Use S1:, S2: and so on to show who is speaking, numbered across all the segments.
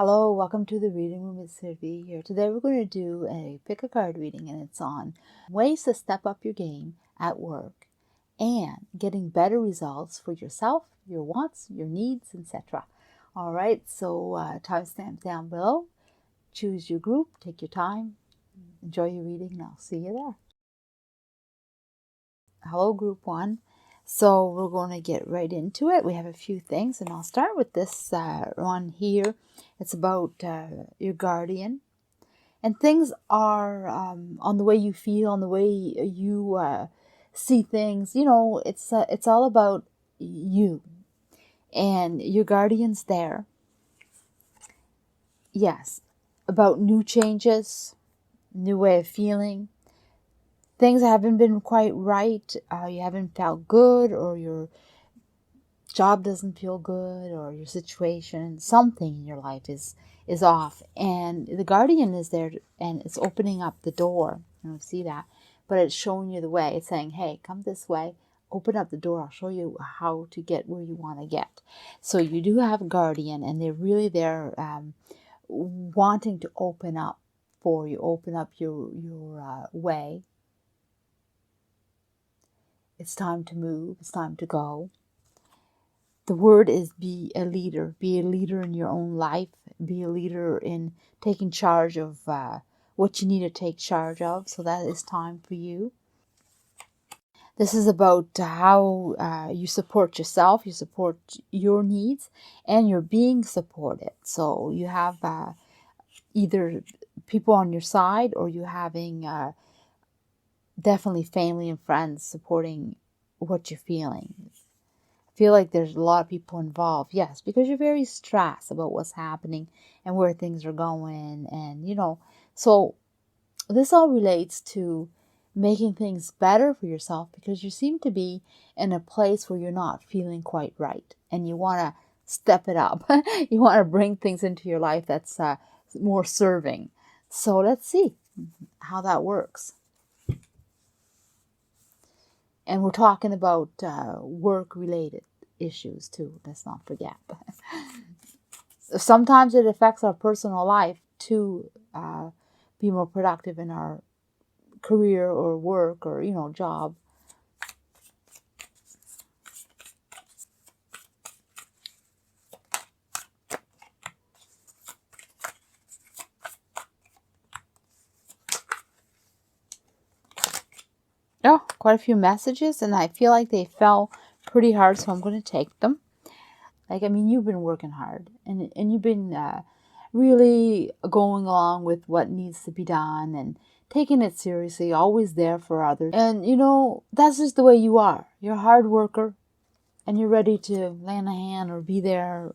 S1: Hello, welcome to the reading room. It's Sylvie here. Today we're going to do a pick a card reading, and it's on ways to step up your game at work and getting better results for yourself, your wants, your needs, etc. All right, so timestamp down below. Choose your group, take your time, enjoy your reading, and I'll see you there. Hello, group one. So we're going to get right into it. We have a few things, and I'll start with this one here. It's about your guardian. And things are on the way you feel, on the way you see things. You know, it's all about you. And your guardian's there. Yes, about new changes, new way of feeling. Things haven't been quite right. You haven't felt good, or your job doesn't feel good, or your situation, something in your life is off, and the guardian is there, and it's opening up the door. You don't see that, but it's showing you the way. It's saying, hey, come this way, open up the door, I'll show you how to get where you want to get. So you do have a guardian, and they're really there wanting to open up for you, open up your way. It's time to move, it's time to go. The word is be a leader. Be a leader in your own life. Be a leader in taking charge of what you need to take charge of. So that is time for you. This is about how you support yourself, you support your needs, and you're being supported. So you have either people on your side, or you having definitely family and friends supporting what you're feeling. Feel like there's a lot of people involved. Yes, because you're very stressed about what's happening and where things are going. And, so this all relates to making things better for yourself, because you seem to be in a place where you're not feeling quite right. And you want to step it up. You want to bring things into your life that's more serving. So let's see how that works. And we're talking about work-related issues too. Let's not forget. Sometimes it affects our personal life to be more productive in our career or work or job. Oh, quite a few messages, and I feel like they fell pretty hard, so I'm going to take them. Like, I mean, you've been working hard, and you've been really going along with what needs to be done and taking it seriously, always there for others. And, that's just the way you are. You're a hard worker, and you're ready to lend a hand or be there,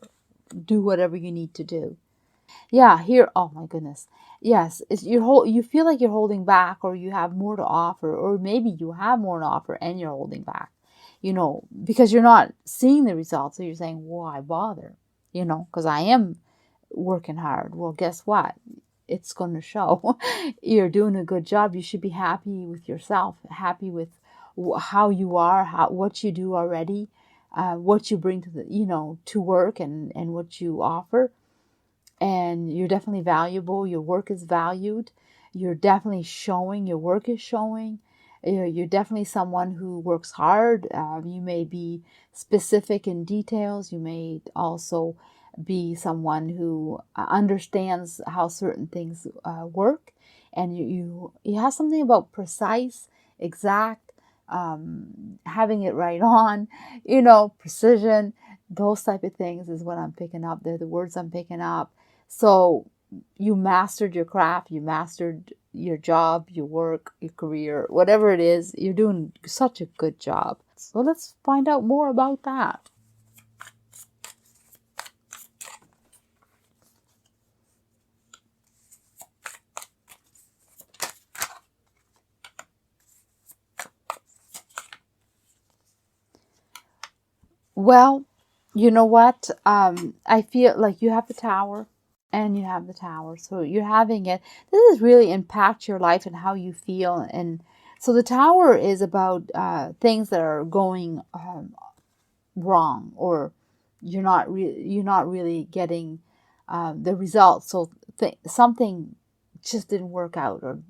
S1: do whatever you need to do. Yeah, here, oh my goodness. Yes, you feel like you're holding back, or you have more to offer, or maybe you have more to offer and you're holding back, because you're not seeing the results. So you're saying, why bother? Because I am working hard. Well, guess what? It's going to show. You're doing a good job. You should be happy with yourself, happy with how you are, what you do already, what you bring to to work, and what you offer. And you're definitely valuable. Your work is valued. You're definitely showing. Your work is showing. You're definitely someone who works hard. You may be specific in details. You may also be someone who understands how certain things work. And you have something about precise, exact, having it right on, precision. Those type of things is what I'm picking up. They're the words I'm picking up. So you mastered your craft, you mastered your job, your work, your career, whatever it is, you're doing such a good job. So let's find out more about that. Well, you know what? I feel like you have the Tower, and you have the Tower. So you're having it. This has really impact your life and how you feel. And so the Tower is about things that are going wrong, or you're not really getting the results. So something just didn't work out, or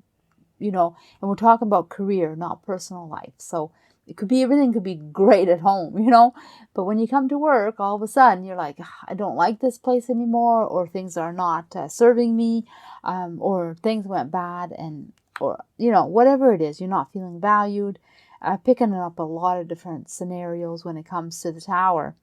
S1: and we're talking about career, not personal life. So it could be, everything could be great at home, but when you come to work, all of a sudden you're like, I don't like this place anymore, or things are not serving me, or things went bad, or whatever it is, you're not feeling valued. Picking up a lot of different scenarios when it comes to the Tower,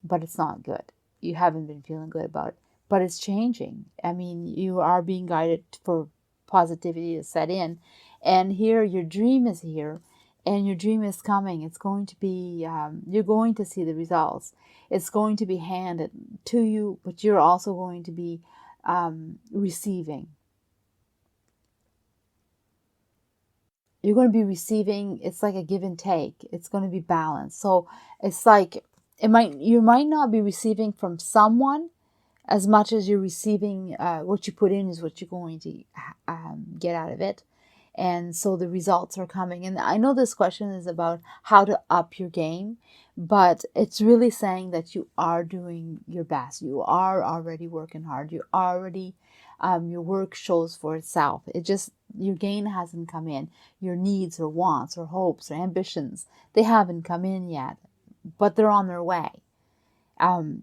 S1: but it's not good. You haven't been feeling good about it, but it's changing. I mean, you are being guided for positivity to set in, and here your dream is here, and your dream is coming. It's going to be, you're going to see the results. It's going to be handed to you, but you're also going to be receiving. You're going to be receiving. It's like a give and take. It's going to be balanced. So it's like, you might not be receiving from someone as much as you're receiving. What you put in is what you're going to get out of it. And so the results are coming. And I know this question is about how to up your game, but it's really saying that you are doing your best. You are already working hard. You already, your work shows for itself. It just, your gain hasn't come in. Your needs or wants or hopes or ambitions, they haven't come in yet, but they're on their way.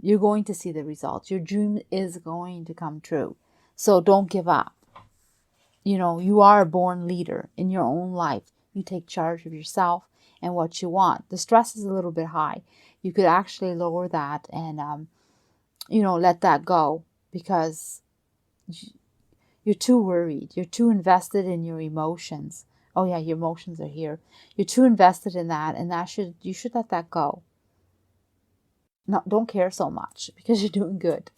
S1: You're going to see the results. Your dream is going to come true. So don't give up. You are a born leader in your own life. You take charge of yourself and what you want. The stress is a little bit high. You could actually lower that and, let that go, because you're too worried. You're too invested in your emotions. Oh yeah, your emotions are here. You're too invested in that, and you should let that go. No, don't care so much, because you're doing good,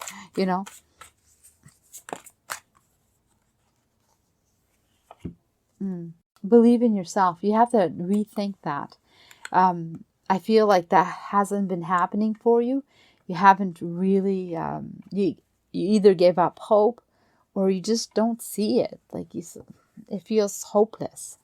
S1: Believe in yourself. You have to rethink that. I feel like that hasn't been happening for you. You haven't really, you either gave up hope, or you just don't see it. Like it feels hopeless.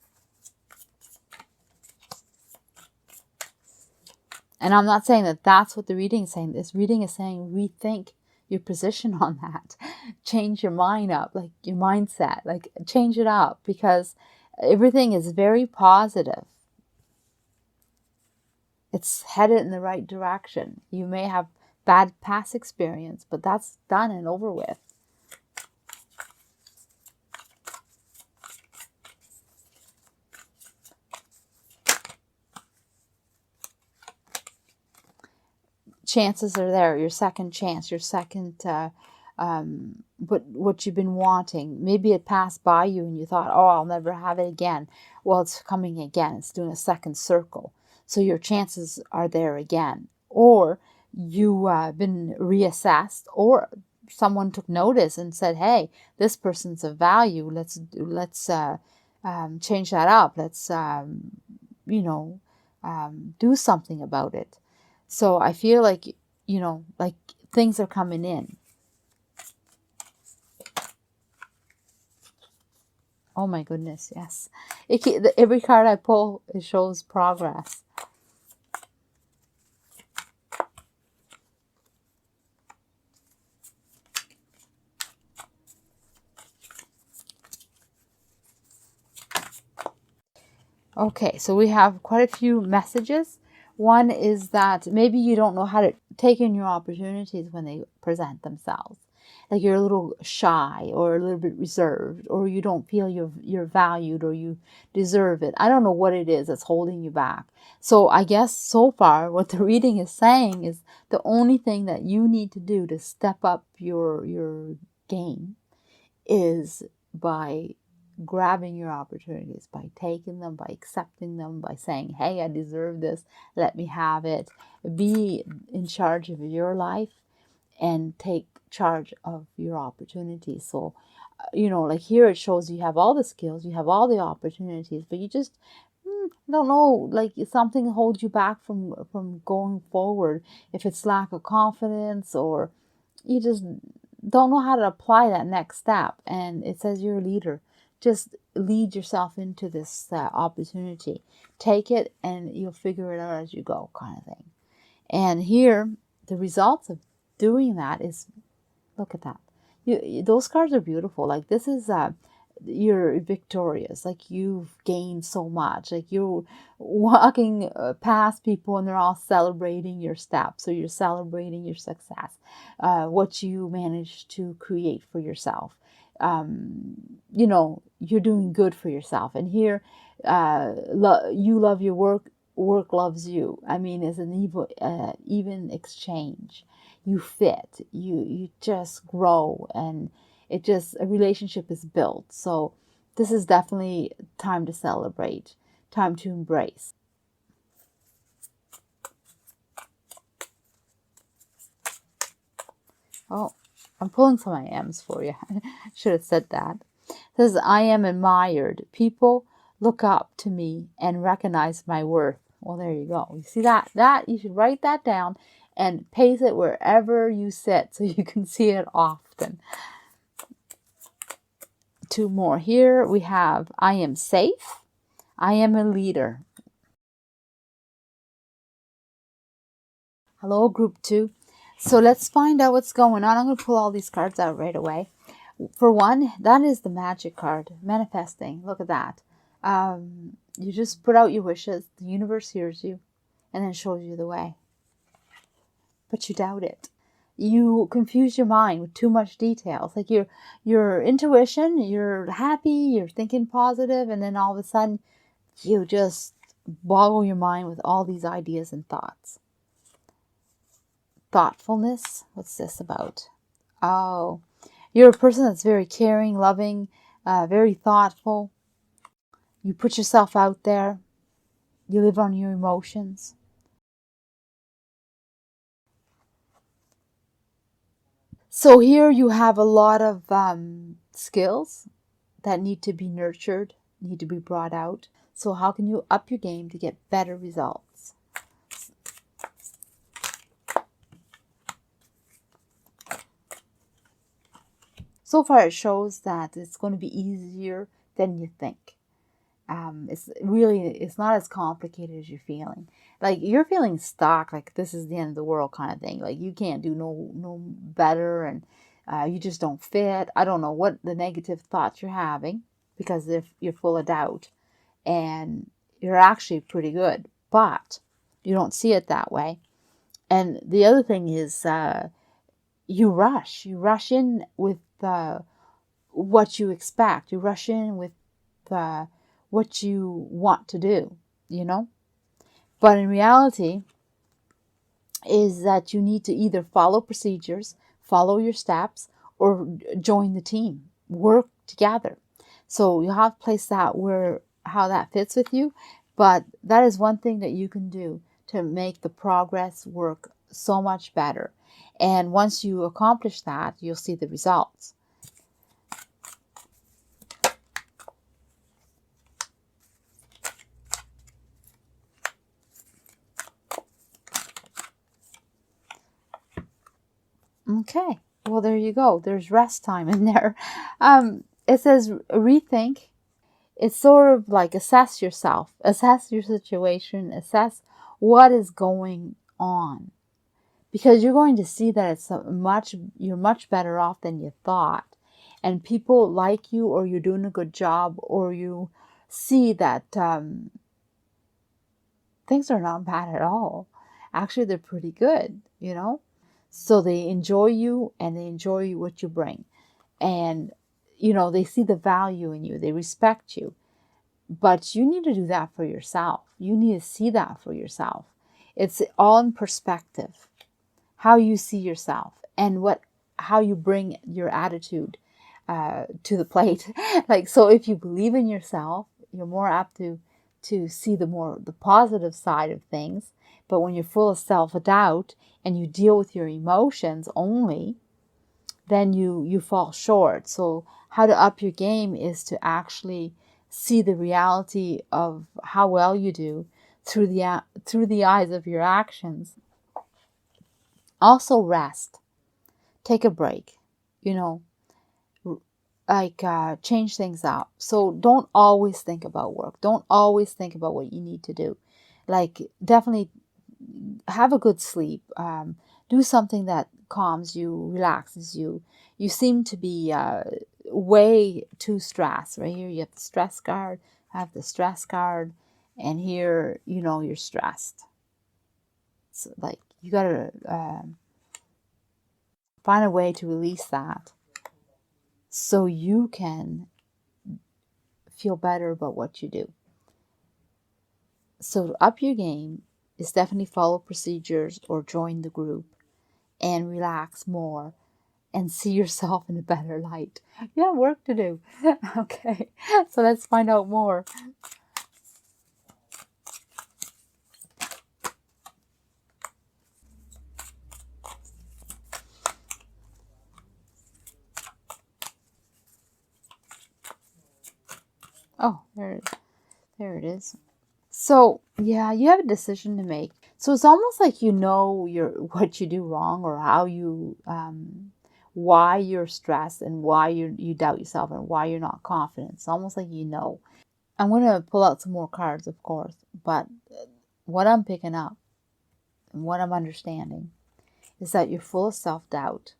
S1: And I'm not saying that that's what the reading is saying. This reading is saying rethink your position on that. Change your mind up, like your mindset, like change it up, because everything is very positive. It's headed in the right direction. You may have bad past experience, but that's done and over with. Chances are there, your second chance, your second, what you've been wanting. Maybe it passed by you and you thought, oh, I'll never have it again. Well, it's coming again. It's doing a second circle. So your chances are there again. Or you been reassessed, or someone took notice and said, hey, this person's of value. Let's change that up. Let's, do something about it. So I feel like, like things are coming in. Oh my goodness, yes. Every card I pull, it shows progress. Okay, so we have quite a few messages. One is that maybe you don't know how to take in your opportunities when they present themselves. Like you're a little shy or a little bit reserved, or you don't feel you're valued or you deserve it. I don't know what it is that's holding you back. So I guess so far what the reading is saying is the only thing that you need to do to step up your game is by grabbing your opportunities, by taking them, by accepting them, by saying, hey, I deserve this, let me have it. Be in charge of your life and take charge of your opportunities. So, like here it shows you have all the skills, you have all the opportunities, but you just don't know, like something holds you back from going forward. If it's lack of confidence, or you just don't know how to apply that next step. And it says you're a leader. Just lead yourself into this opportunity. Take it and you'll figure it out as you go, kind of thing. And here, the results of doing that is Look at that. Those cards are beautiful. Like this is you're victorious. Like you've gained so much. Like you're walking past people and they're all celebrating your steps. So you're celebrating your success, what you managed to create for yourself. You're doing good for yourself. And here, you love your work. Work loves you. I mean, it's an even exchange. You fit. You just grow, and a relationship is built. So this is definitely time to celebrate, time to embrace. Oh, I'm pulling some I ams for you. Should have said that. It says, I am admired. People look up to me and recognize my worth. Well, there you go. You see that? You should write that down and paste it wherever you sit so you can see it often. Two more here. We have, I am safe. I am a leader. Hello, group 2. So let's find out what's going on. I'm going to pull all these cards out right away. For one, that is the magic card, manifesting. Look at that. You just put out your wishes. The universe hears you and then shows you the way. But you doubt it. You confuse your mind with too much details. Like your intuition, you're happy, you're thinking positive, and then all of a sudden you just boggle your mind with all these ideas and thoughts. Thoughtfulness. What's this about? Oh, you're a person that's very caring, loving, very thoughtful. You put yourself out there. You live on your emotions. So here you have a lot of skills that need to be nurtured, need to be brought out. So how can you up your game to get better results? So far it shows that it's going to be easier than you think. It's not as complicated as you're feeling. Like you're feeling stuck, like this is the end of the world kind of thing. Like you can't do no better, and you just don't fit. I don't know what the negative thoughts you're having, because if you're full of doubt and you're actually pretty good, but you don't see it that way. And the other thing is you rush in with what you expect. You rush in with what you want to do, But in reality is that you need to either follow procedures, follow your steps, or join the team, work together. So you have to place that how that fits with you. But that is one thing that you can do to make the progress work so much better. And once you accomplish that, you'll see the results. Okay, well, there you go. There's rest time in there. It says rethink. It's sort of like assess yourself, assess your situation, assess what is going on. Because you're going to see that you're much better off than you thought. And people like you, or you're doing a good job, or you see that things are not bad at all. Actually, they're pretty good, So they enjoy you, and they enjoy what you bring. And, they see the value in you. They respect you. But you need to do that for yourself. You need to see that for yourself. It's all in perspective. How you see yourself and how you bring your attitude to the plate. So if you believe in yourself, you're more apt to see the positive side of things. But when you're full of self-doubt and you deal with your emotions only, then you fall short. So how to up your game is to actually see the reality of how well you do through the eyes of your actions. Also rest. Take a break. Change things up. So don't always think about work. Don't always think about what you need to do. Definitely have a good sleep. Do something that calms you, relaxes you. You seem to be way too stressed. Right here you have the stress card, have the stress card, and here, you know, you're stressed. So, like, you got to find a way to release that so you can feel better about what you do. So to up your game is definitely follow procedures or join the group and relax more and see yourself in a better light. You have work to do. Okay, so let's find out more. Oh, there it is. So yeah, you have a decision to make. So it's almost like you know what you do wrong, or how you why you're stressed and why you doubt yourself and why you're not confident. It's almost like you know. I'm going to pull out some more cards, of course, but what I'm picking up and what I'm understanding is that you're full of self-doubt.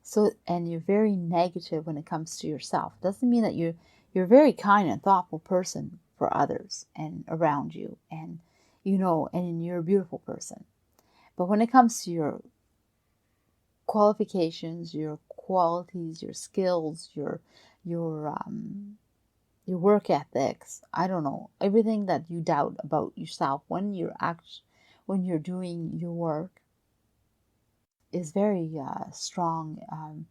S1: So, and you're very negative when it comes to yourself. It doesn't mean that you're a very kind and thoughtful person for others and around you, and you know, and you're a beautiful person. But when it comes to your qualifications, your qualities, your skills, your work ethics, I don't know, everything that you doubt about yourself when you're doing your work is very strong,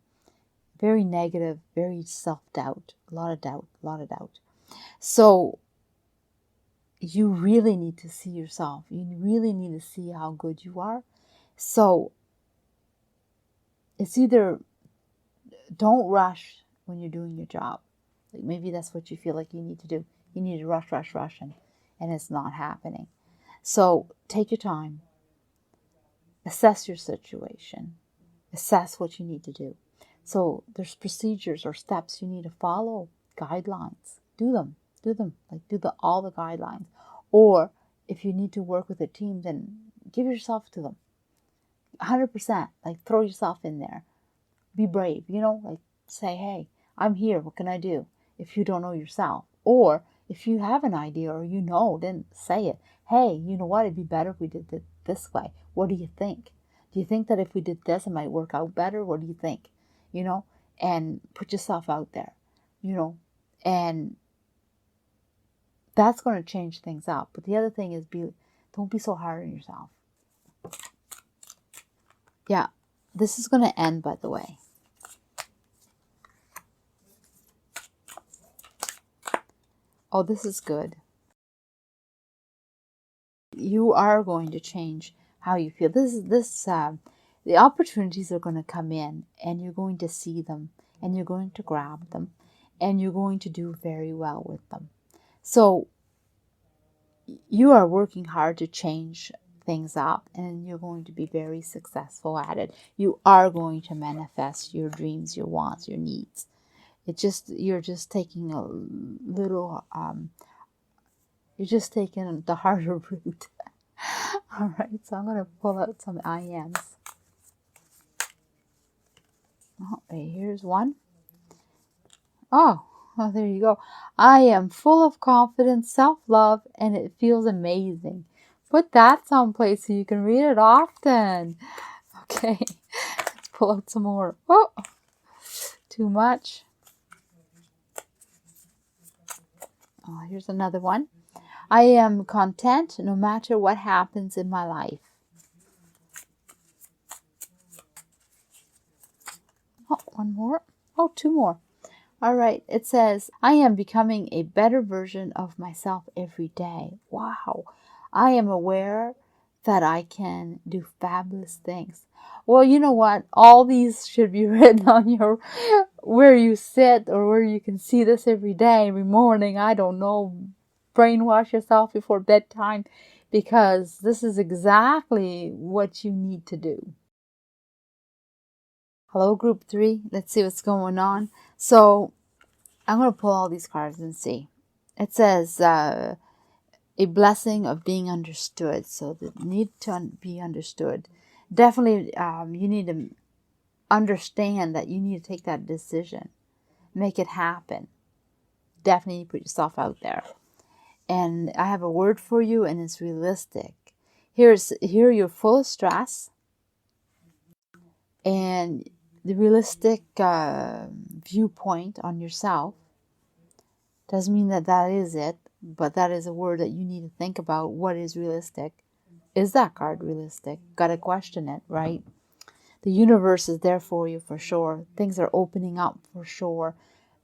S1: very negative, very self-doubt, a lot of doubt. So you really need to see yourself. You really need to see how good you are. So it's either don't rush when you're doing your job. Like maybe that's what you feel like you need to do. You need to rush, and it's not happening. So take your time. Assess your situation. Assess what you need to do. So there's procedures or steps you need to follow, guidelines. Do them. Like all the guidelines. Or if you need to work with a team, then give yourself to them. 100%. Like throw yourself in there. Be brave. You know, like say, hey, I'm here. What can I do? If you don't know yourself. Or if you have an idea or you know, then say it. Hey, you know what? It'd be better if we did it this way. What do you think? Do you think that if we did this, it might work out better? What do you think? You know, and put yourself out there, you know, and that's going to change things up. But the other thing is don't be so hard on yourself. Yeah, this is going to end, by the way. Oh, this is good. You are going to change how you feel. The opportunities are going to come in, and you're going to see them, and you're going to grab them, and you're going to do very well with them. So you are working hard to change things up, and you're going to be very successful at it. You are going to manifest your dreams, your wants, your needs. You're just taking a little you're just taking the harder route. All right, so I'm going to pull out some I ams. Oh, here's one. Oh, there you go. I am full of confidence, self-love, and it feels amazing. Put that someplace so you can read it often. Okay, let's pull out some more. Oh, too much. Oh, here's another one. I am content no matter what happens in my life. Oh, one more. Oh, two more. All right, it says, I am becoming a better version of myself every day. Wow. I am aware that I can do fabulous things. Well, you know what? All these should be written on your, where you sit, or where you can see this every day, every morning. I don't know. Brainwash yourself before bedtime, because this is exactly what you need to do. Hello, group 3. Let's see what's going on. So I'm going to pull all these cards and see. It says a blessing of being understood. So the need to be understood. Definitely you need to understand that you need to take that decision. Make it happen. Definitely put yourself out there. And I have a word for you, and it's realistic. Here you're full of stress, and the realistic viewpoint on yourself doesn't mean that that is it, but that is a word that you need to think about. What is realistic? Is that card realistic? Got to question it, right? The universe is there for you for sure. Things are opening up for sure.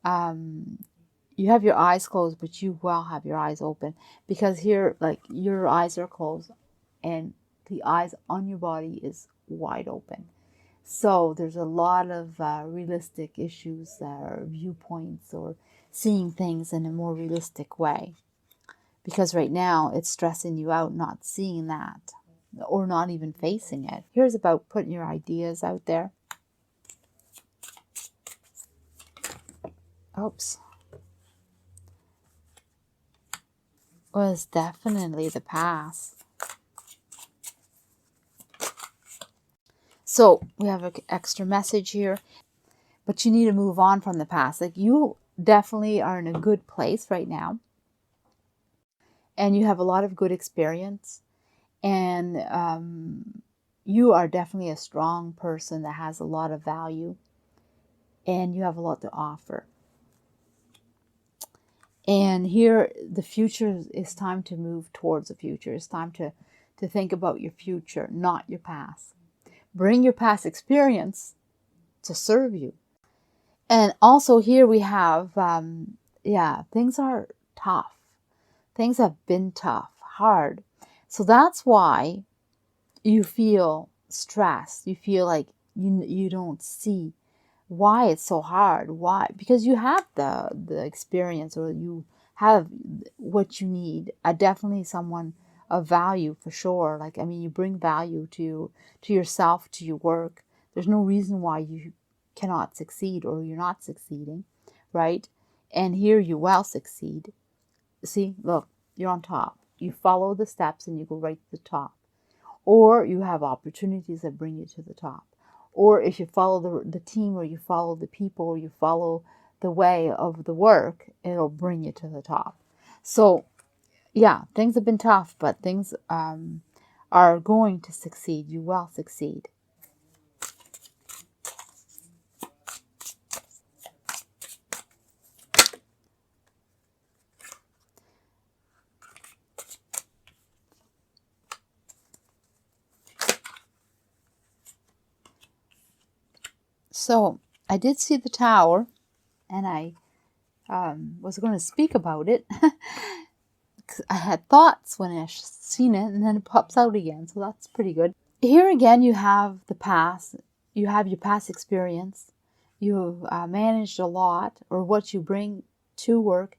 S1: You have your eyes closed, but you will have your eyes open, because here, like, your eyes are closed and the eyes on your body is wide open. So there's a lot of realistic issues or viewpoints, or seeing things in a more realistic way, because right now it's stressing you out not seeing that, or not even facing it. Here's about putting your ideas out there. Oops. Well, it's definitely the past. So we have an extra message here, but you need to move on from the past. Like, you definitely are in a good place right now, and you have a lot of good experience, and you are definitely a strong person that has a lot of value, and you have a lot to offer. And here, the future is time to move towards the future. It's time to think about your future, not your past. Bring your past experience to serve you. And also here we have, things are tough. Things have been tough, hard. So that's why you feel stressed. You feel like you don't see why it's so hard. Why? Because you have the experience, or you have what you need. Definitely someone of value for sure. Like, I mean, you bring value to yourself, to your work. There's no reason why you cannot succeed, or you're not succeeding, right? And here you will succeed. See, look, you're on top. You follow the steps and you go right to the top. Or you have opportunities that bring you to the top. Or if you follow the team, or you follow the people, or you follow the way of the work, it'll bring you to the top. So, yeah, things have been tough, but things are going to succeed. You will succeed. So, I did see the tower, and I was going to speak about it. I had thoughts when I seen it, and then it pops out again, so that's pretty good. Here again, you have the past. You have your past experience. You've managed a lot, or what you bring to work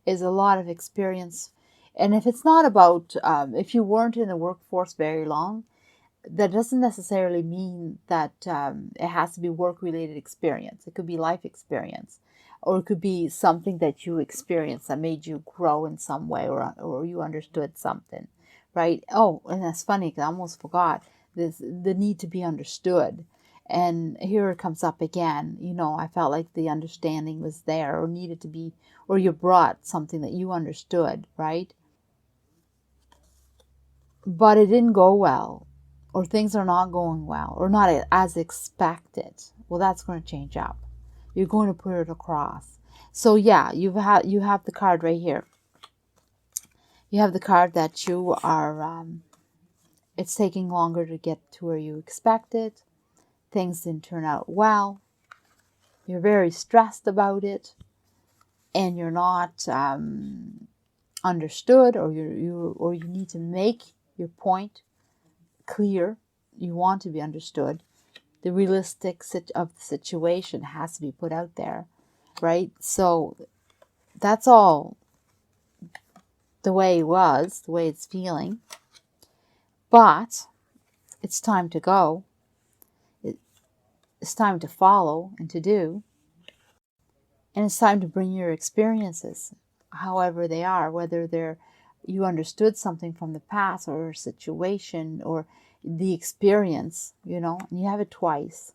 S1: is a lot of experience. And if it's not about, if you weren't in the workforce very long, that doesn't necessarily mean that it has to be work-related experience. It could be life experience, or it could be something that you experienced that made you grow in some way, or you understood something, right? Oh, and that's funny, because I almost forgot the need to be understood. And here it comes up again. You know, I felt like the understanding was there, or needed to be, or you brought something that you understood, right? But it didn't go well, or things are not going well, or not as expected. Well, that's going to change up. You're going to put it across. So yeah, you have the card right here. You have the card that you are, it's taking longer to get to where you expected. Things didn't turn out well. You're very stressed about it, and you're not understood, or you need to make your point clear. You want to be understood. The realistic of the situation has to be put out there, right? So that's all the way it was, the way it's feeling. But it's time to go. It's time to follow and to do. And it's time to bring your experiences, however they are, whether you understood something from the past, or a situation, or the experience, and you have it twice.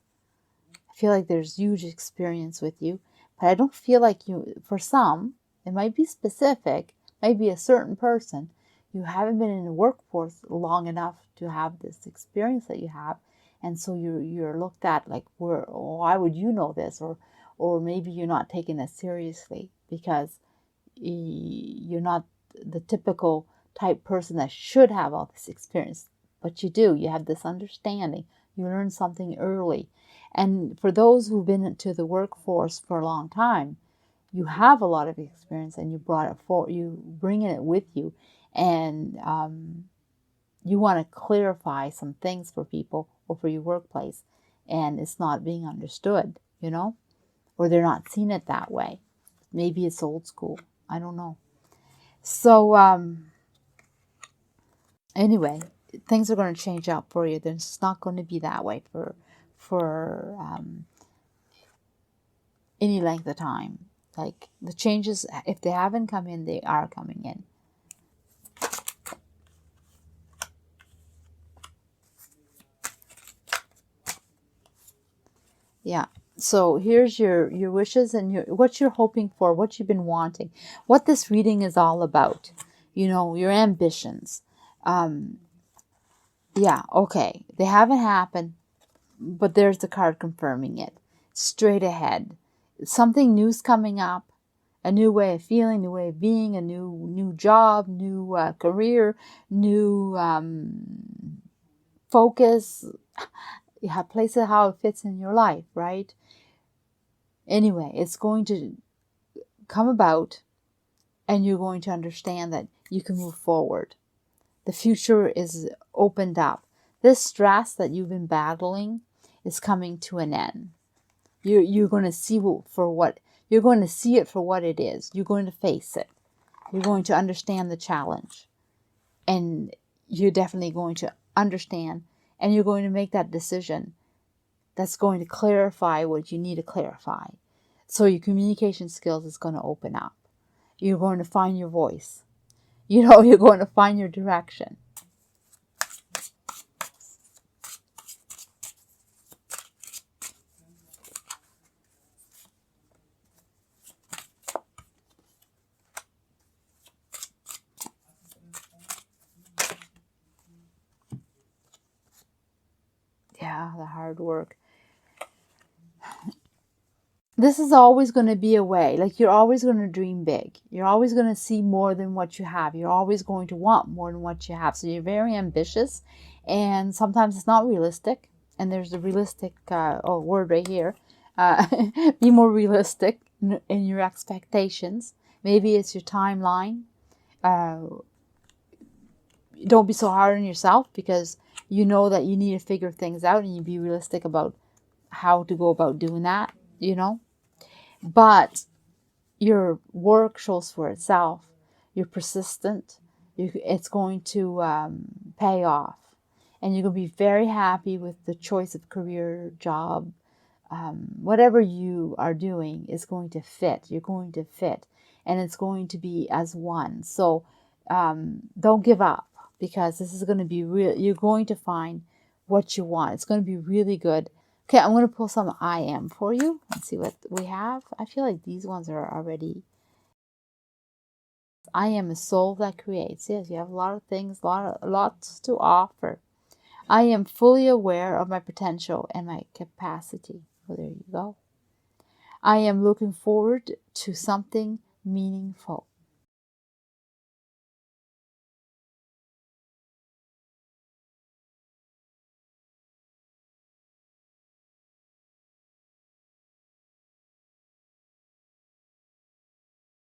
S1: feel like there's huge experience with you, but I don't feel like you, for some, it might be specific, might be a certain person, you haven't been in the workforce long enough to have this experience that you have, and so you're looked at like, why would you know this? Or maybe you're not taking this seriously because you're not the typical type person that should have all this experience, but you do. You have this understanding. You learn something early. And for those who've been into the workforce for a long time, you have a lot of experience and you brought it forward, you bringing it with you, and you want to clarify some things for people or for your workplace, and it's not being understood, you know, or they're not seeing it that way. Maybe it's old school. I don't know. So anyway, things are going to change out for you. It's not going to be that way for any length of time. Like the changes, if they haven't come in, they are coming in. Yeah. So here's your wishes and what you're hoping for, what you've been wanting, what this reading is all about. You know, your ambitions. Yeah, okay. They haven't happened, but there's the card confirming it. Straight ahead. Something new's coming up. A new way of feeling, new way of being, a new job, new career, new focus. You have places how it fits in your life, right? Anyway, it's going to come about and you're going to understand that you can move forward. The future is opened up. This stress that you've been battling is coming to an end. You're going to see you're going to see it for what it is. You're going to face it. You're going to understand the challenge. And you're definitely going to understand, and you're going to make that decision that's going to clarify what you need to clarify. So your communication skills is going to open up. You're going to find your voice. You know, you're going to find your direction. Yeah, the hard work. This is always going to be a way. Like, you're always going to dream big. You're always going to see more than what you have. You're always going to want more than what you have. So you're very ambitious, and sometimes it's not realistic. And there's a realistic word right here. Be more realistic in your expectations. Maybe it's your timeline. Don't be so hard on yourself, because you know that you need to figure things out, and you be realistic about how to go about doing that, you know. But your work shows for itself. You're persistent. It's going to pay off. And you're going to be very happy with the choice of career, job. Whatever you are doing is going to fit. You're going to fit. And it's going to be as one. So don't give up, because this is going to be real. You're going to find what you want. It's going to be really good. Okay, I'm going to pull some I am for you. Let's see what we have. I feel like these ones are already. I am a soul that creates. Yes, you have a lot of things, lots to offer. I am fully aware of my potential and my capacity. Well, there you go. I am looking forward to something meaningful.